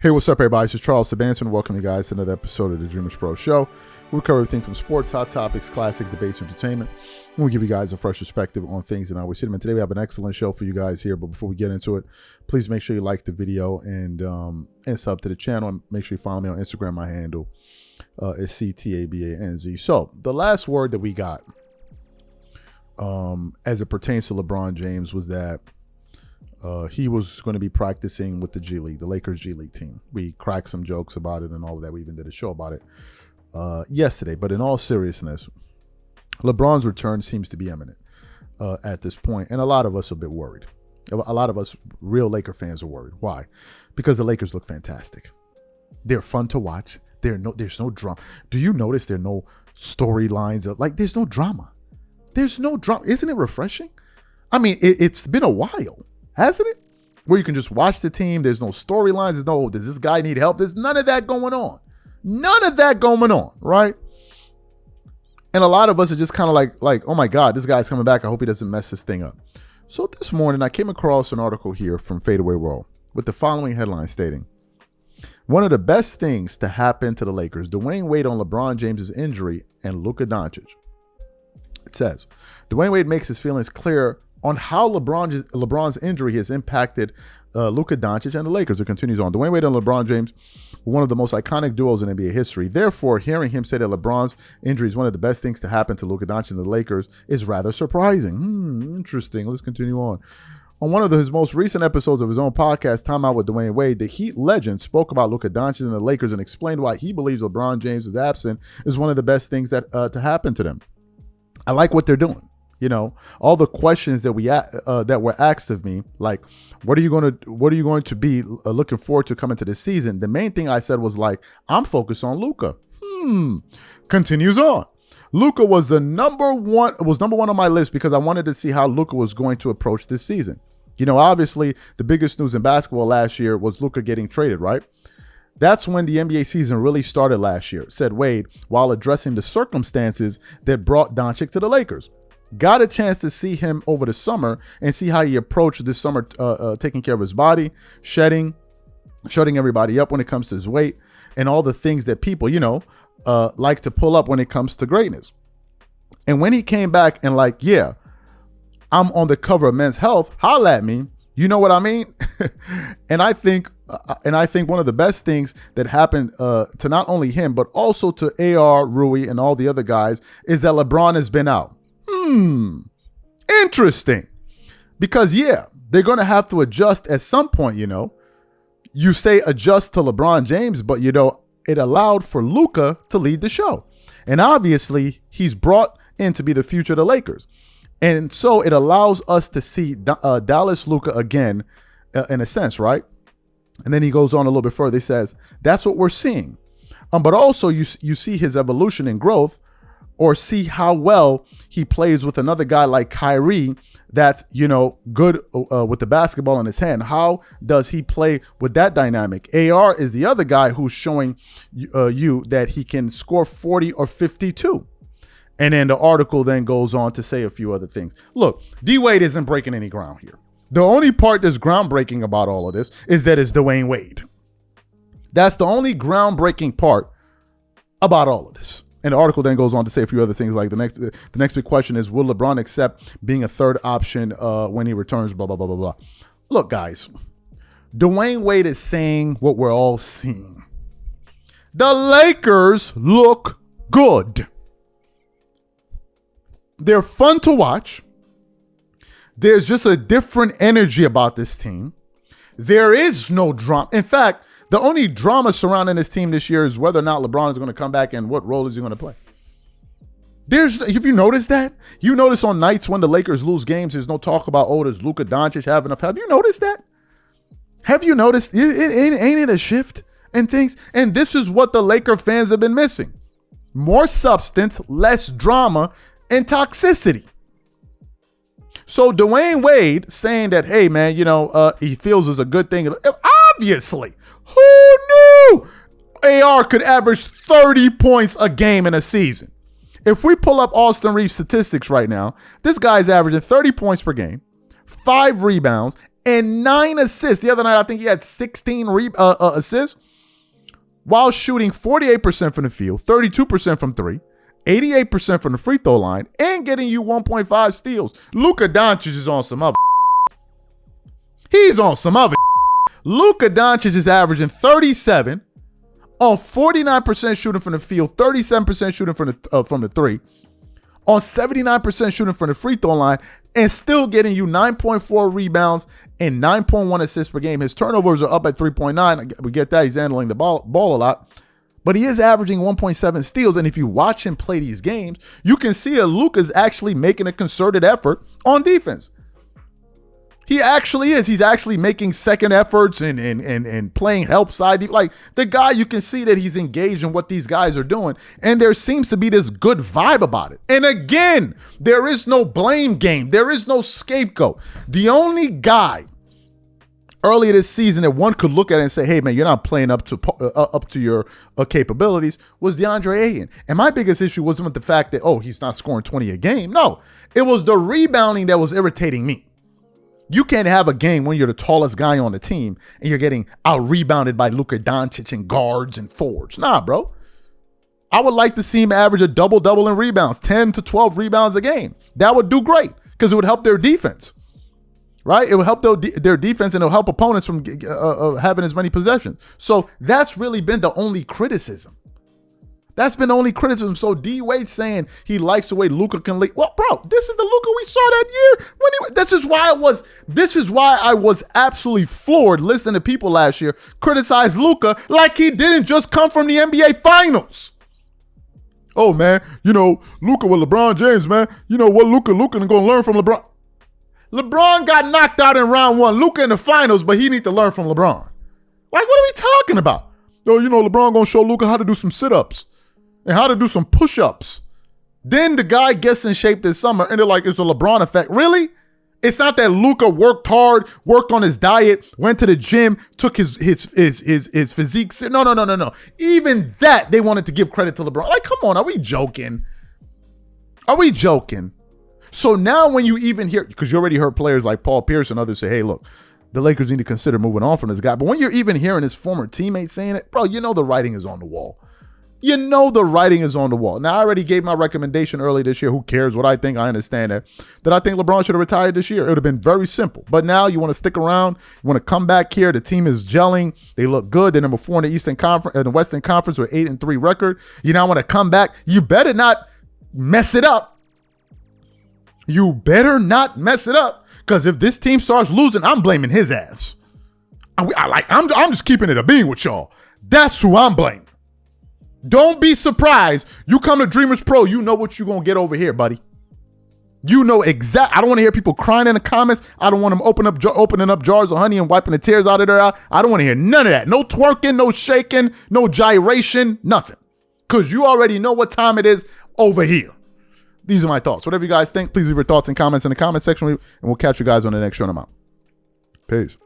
Hey, what's up, everybody? This is Charles Sebastian. Welcome you guys to another episode of the DREAMERSPRO show. We cover everything from sports, hot topics, classic debates, entertainment. And we'll give you guys a fresh perspective on things and how we see them. And today we have an excellent show for you guys here. But before we get into it, please make sure you like the video and sub to the channel. And make sure you follow me on Instagram. My handle is CTABANZ. So the last word that we got as it pertains to LeBron James was that he was going to be practicing with the G League, the Lakers G League team. We cracked some jokes about it and all of that. We even did a show about it yesterday. But in all seriousness, LeBron's return seems to be imminent at this point. And a lot of us are a bit worried. A lot of us real Laker fans are worried. Why? Because the Lakers look fantastic. They're fun to watch. There's no drama. Do you notice there are no storylines? There's no drama. There's no drama. Isn't it refreshing? I mean, it's been a while. Hasn't it? Where you can just watch the team. There's no storylines. There's no, does this guy need help? There's none of that going on. None of that going on, right? And a lot of us are just kind of like, oh my God, this guy's coming back. I hope he doesn't mess this thing up. So this morning, I came across an article here from Fadeaway World with the following headline stating, one of the best things to happen to the Lakers, Dwyane Wade on LeBron James's injury and Luka Doncic. It says, Dwyane Wade makes his feelings clear on how LeBron's injury has impacted Luka Doncic and the Lakers. It continues on. Dwyane Wade and LeBron James were one of the most iconic duos in NBA history. Therefore, hearing him say that LeBron's injury is one of the best things to happen to Luka Doncic and the Lakers is rather surprising. Interesting. Let's continue on. On one of his most recent episodes of his own podcast, Time Out with Dwyane Wade, the Heat legend spoke about Luka Doncic and the Lakers and explained why he believes LeBron James' absence is one of the best things that to happen to them. I like what they're doing. You know, all the questions that that were asked of me, like, what are you going to be looking forward to coming to this season? The main thing I said was like, I'm focused on Luka. Continues on. Luka was number one on my list because I wanted to see how Luka was going to approach this season. You know, obviously the biggest news in basketball last year was Luka getting traded, right? That's when the NBA season really started last year, said Wade, while addressing the circumstances that brought Doncic to the Lakers. Got a chance to see him over the summer and see how he approached this summer, taking care of his body, shutting everybody up when it comes to his weight and all the things that people, like to pull up when it comes to greatness. And when he came back and like, yeah, I'm on the cover of Men's Health, holla at me. You know what I mean? And I think one of the best things that happened to not only him, but also to AR, Rui, and all the other guys is that LeBron has been out. Interesting. Because, yeah, they're going to have to adjust at some point, You say adjust to LeBron James, but, it allowed for Luka to lead the show. And obviously, he's brought in to be the future of the Lakers. And so it allows us to see Dallas Luka again, in a sense, right? And then he goes on a little bit further. He says, that's what we're seeing. But also you see his evolution and growth, or see how well he plays with another guy like Kyrie that's, good with the basketball in his hand. How does he play with that dynamic? AR is the other guy who's showing you that he can score 40 or 52. And then the article then goes on to say a few other things. Look, D-Wade isn't breaking any ground here. The only part that's groundbreaking about all of this is that it's Dwyane Wade. That's the only groundbreaking part about all of this. And the article then goes on to say a few other things like the next big question is, will LeBron accept being a third option when he returns, blah, blah, blah, blah, blah. Look, guys, Dwyane Wade is saying what we're all seeing. The Lakers look good. They're fun to watch. There's just a different energy about this team. There is no drama. In fact, the only drama surrounding this team this year is whether or not LeBron is going to come back and what role is he going to play. Have you noticed that? You notice on nights when the Lakers lose games, there's no talk about, does Luka Doncic have enough? Have you noticed that? Have you noticed? Ain't it a shift in things? And this is what the Laker fans have been missing. More substance, less drama, and toxicity. So Dwyane Wade saying that, hey, man, he feels is a good thing. Obviously. Who knew AR could average 30 points a game in a season? If we pull up Austin Reeves' statistics right now, this guy's averaging 30 points per game, 5 rebounds, and 9 assists. The other night, I think he had 16 assists while shooting 48% from the field, 32% from 3, 88% from the free throw line, and getting you 1.5 steals. Luka Doncic is on some other. He's on some other. Luka Doncic is averaging 37 on 49% shooting from the field, 37% shooting from the 3, on 79% shooting from the free throw line, and still getting you 9.4 rebounds and 9.1 assists per game. His turnovers are up at 3.9. We get that. He's handling the ball a lot. But he is averaging 1.7 steals. And if you watch him play these games, you can see that Luka's actually making a concerted effort on defense. He actually is. He's actually making second efforts and playing help side. Like the guy, you can see that he's engaged in what these guys are doing. And there seems to be this good vibe about it. And again, there is no blame game. There is no scapegoat. The only guy earlier this season that one could look at and say, hey, man, you're not playing up to your capabilities was DeAndre Ayton. And my biggest issue wasn't with the fact that, oh, he's not scoring 20 a game. No, it was the rebounding that was irritating me. You can't have a game when you're the tallest guy on the team and you're getting out-rebounded by Luka Doncic and guards and forwards. Nah, bro. I would like to see him average a double-double in rebounds, 10 to 12 rebounds a game. That would do great because it would help their defense, right? It would help their defense and it'll help opponents from having as many possessions. So that's really been the only criticism. That's been the only criticism. So D Wade saying he likes the way Luka can lead. Well, bro, this is the Luka we saw that year. This is why I was absolutely floored listening to people last year criticize Luka like he didn't just come from the NBA Finals. Oh man, Luka with LeBron James, man. You know what Luka gonna learn from LeBron. LeBron got knocked out in round 1. Luka in the finals, but he need to learn from LeBron. Like, what are we talking about? Oh, LeBron gonna show Luka how to do some sit-ups and how to do some push-ups. Then the guy gets in shape this summer, and they're like, it's a LeBron effect. Really? It's not that Luka worked hard, worked on his diet, went to the gym, took his physique. No. Even that, they wanted to give credit to LeBron. Like, come on, are we joking? Are we joking? So now when you even hear, because you already heard players like Paul Pierce and others say, hey, look, the Lakers need to consider moving on from this guy. But when you're even hearing his former teammates saying it, bro, the writing is on the wall. The writing is on the wall. Now, I already gave my recommendation early this year. Who cares what I think? I understand that I think LeBron should have retired this year. It would have been very simple. But now you want to stick around. You want to come back here. The team is gelling. They look good. They're number 4 in the Eastern Conference, in the Western Conference with 8-3 record. You now want to come back. You better not mess it up. You better not mess it up. Because if this team starts losing, I'm blaming his ass. I'm just keeping it a being with y'all. That's who I'm blaming. Don't be surprised. You come to Dreamers Pro, you know what you're going to get over here, buddy. You know exactly. I don't want to hear people crying in the comments. I don't want them opening up jars of honey and wiping the tears out of their eye. I don't want to hear none of that. No twerking, no shaking, no gyration, nothing. Because you already know what time it is over here. These are my thoughts. Whatever you guys think, please leave your thoughts and comments in the comment section, and we'll catch you guys on the next show. I'm out. Peace.